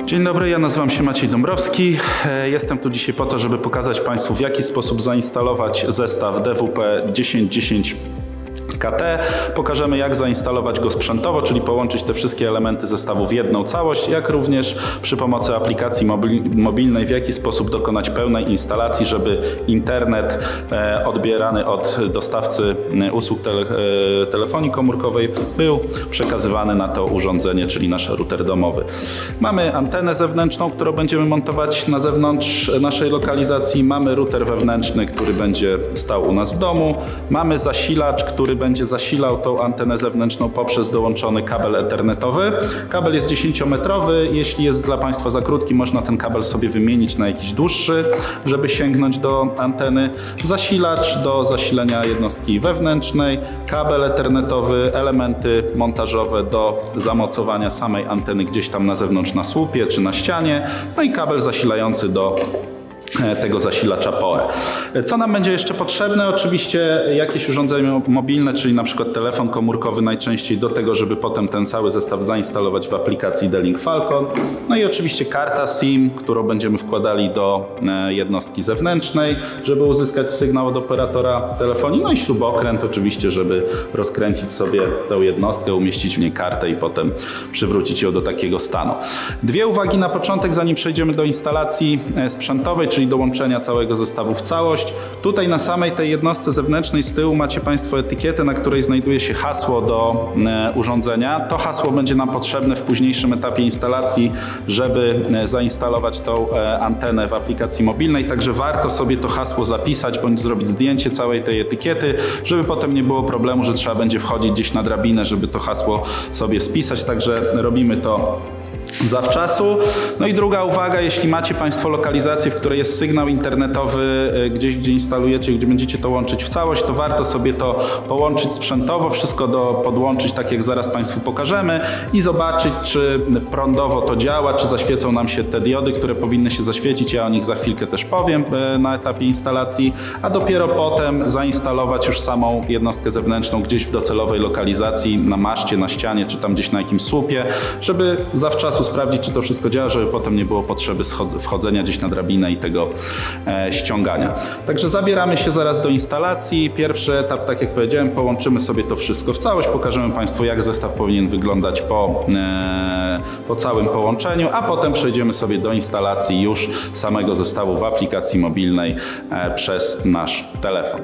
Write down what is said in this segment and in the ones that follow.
Dzień dobry, ja nazywam się Maciej Dąbrowski. Jestem tu dzisiaj po to, żeby pokazać Państwu, w jaki sposób zainstalować zestaw DWP 1010 KT. Pokażemy, jak zainstalować go sprzętowo, czyli połączyć te wszystkie elementy zestawu w jedną całość, jak również przy pomocy aplikacji mobilnej, w jaki sposób dokonać pełnej instalacji, żeby internet odbierany od dostawcy usług telefonii komórkowej był przekazywany na to urządzenie, czyli nasz router domowy. Mamy antenę zewnętrzną, którą będziemy montować na zewnątrz naszej lokalizacji. Mamy router wewnętrzny, który będzie stał u nas w domu. Mamy zasilacz, który będzie zasilał tą antenę zewnętrzną poprzez dołączony kabel ethernetowy. Kabel jest 10-metrowy. Jeśli jest dla Państwa za krótki, można ten kabel sobie wymienić na jakiś dłuższy, żeby sięgnąć do anteny. Zasilacz do zasilenia jednostki wewnętrznej, kabel ethernetowy, elementy montażowe do zamocowania samej anteny gdzieś tam na zewnątrz na słupie czy na ścianie, no i kabel zasilający do tego zasilacza PoE. Co nam będzie jeszcze potrzebne? Oczywiście jakieś urządzenie mobilne, czyli na przykład telefon komórkowy najczęściej do tego, żeby potem ten cały zestaw zainstalować w aplikacji D-Link Falcon. No i oczywiście karta SIM, którą będziemy wkładali do jednostki zewnętrznej, żeby uzyskać sygnał od operatora telefonii. No i śrubokręt oczywiście, żeby rozkręcić sobie tę jednostkę, umieścić w niej kartę i potem przywrócić ją do takiego stanu. Dwie uwagi na początek, zanim przejdziemy do instalacji sprzętowej, czyli dołączenia całego zestawu w całość. Tutaj na samej tej jednostce zewnętrznej z tyłu macie Państwo etykietę, na której znajduje się hasło do urządzenia. To hasło będzie nam potrzebne w późniejszym etapie instalacji, żeby zainstalować tą antenę w aplikacji mobilnej, także warto sobie to hasło zapisać bądź zrobić zdjęcie całej tej etykiety, żeby potem nie było problemu, że trzeba będzie wchodzić gdzieś na drabinę, żeby to hasło sobie spisać, także robimy to zawczasu. No i druga uwaga, jeśli macie Państwo lokalizację, w której jest sygnał internetowy gdzieś, gdzie instalujecie, gdzie będziecie to łączyć w całość, to warto sobie to połączyć sprzętowo, wszystko podłączyć tak, jak zaraz Państwu pokażemy i zobaczyć, czy prądowo to działa, czy zaświecą nam się te diody, które powinny się zaświecić. Ja o nich za chwilkę też powiem na etapie instalacji, a dopiero potem zainstalować już samą jednostkę zewnętrzną gdzieś w docelowej lokalizacji, na maszcie, na ścianie, czy tam gdzieś na jakimś słupie, żeby zawczasu sprawdzić, czy to wszystko działa, żeby potem nie było potrzeby wchodzenia gdzieś na drabinę i tego ściągania. Także zabieramy się zaraz do instalacji. Pierwszy etap, tak jak powiedziałem, połączymy sobie to wszystko w całość. Pokażemy Państwu, jak zestaw powinien wyglądać po całym połączeniu, a potem przejdziemy sobie do instalacji już samego zestawu w aplikacji mobilnej przez nasz telefon.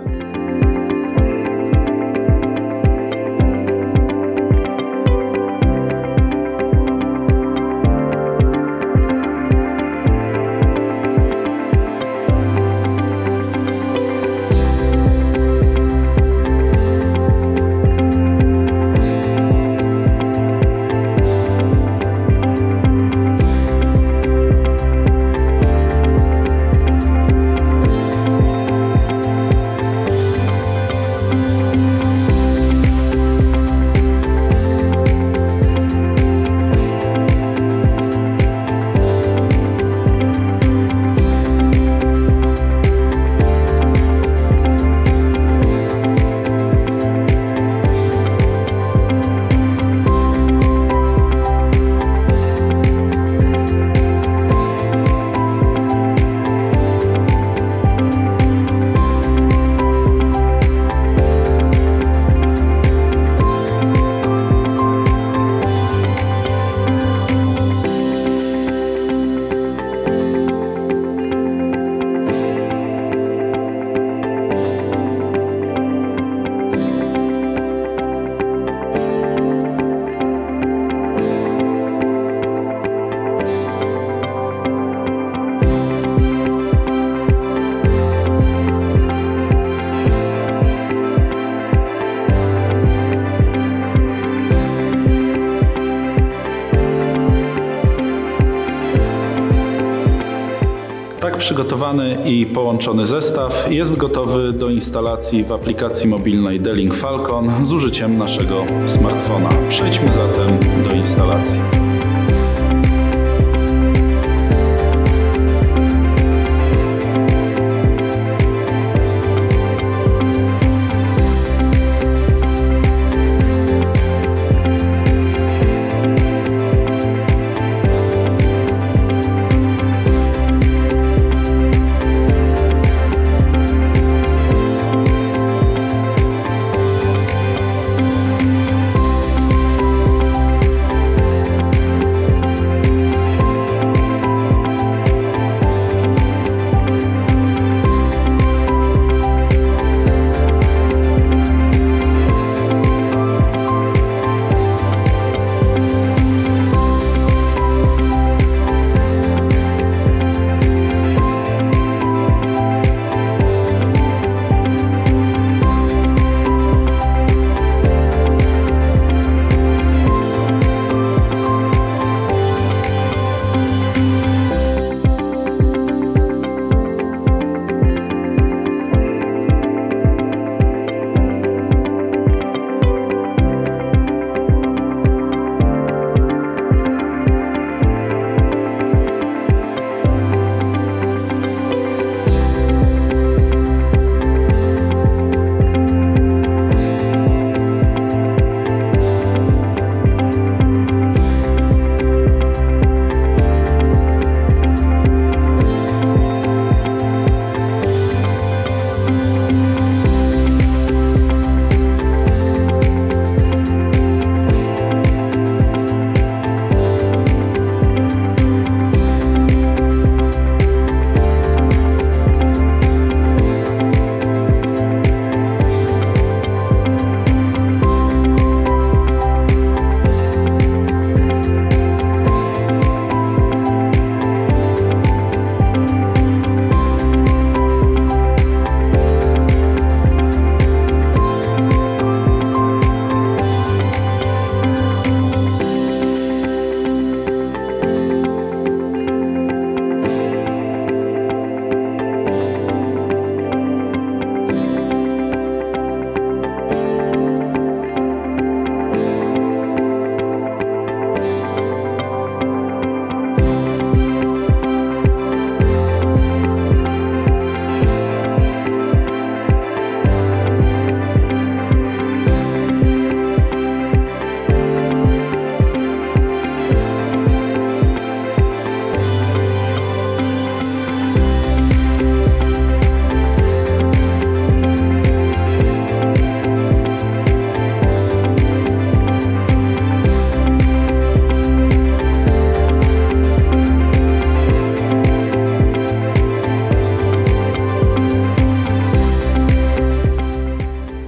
Przygotowany i połączony zestaw jest gotowy do instalacji w aplikacji mobilnej D-Link Falcon z użyciem naszego smartfona. Przejdźmy zatem do instalacji.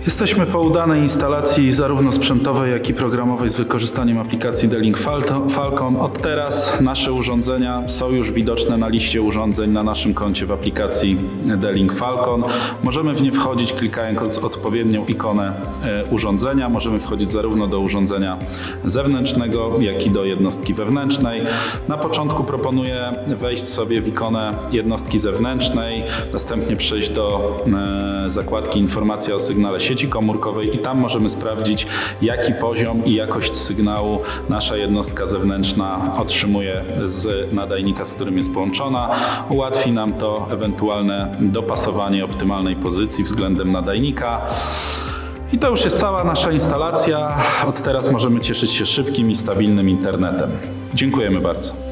Jesteśmy po udanej instalacji zarówno sprzętowej, jak i programowej z wykorzystaniem aplikacji D-Link Falcon. Od teraz nasze urządzenia są już widoczne na liście urządzeń na naszym koncie w aplikacji D-Link Falcon. Możemy w nie wchodzić klikając odpowiednią ikonę urządzenia. Możemy wchodzić zarówno do urządzenia zewnętrznego, jak i do jednostki wewnętrznej. Na początku proponuję wejść sobie w ikonę jednostki zewnętrznej, następnie przejść do zakładki Informacja o sygnale sieci komórkowej i tam możemy sprawdzić, jaki poziom i jakość sygnału nasza jednostka zewnętrzna otrzymuje z nadajnika, z którym jest połączona. Ułatwi nam to ewentualne dopasowanie optymalnej pozycji względem nadajnika. I to już jest cała nasza instalacja. Od teraz możemy cieszyć się szybkim i stabilnym internetem. Dziękujemy bardzo.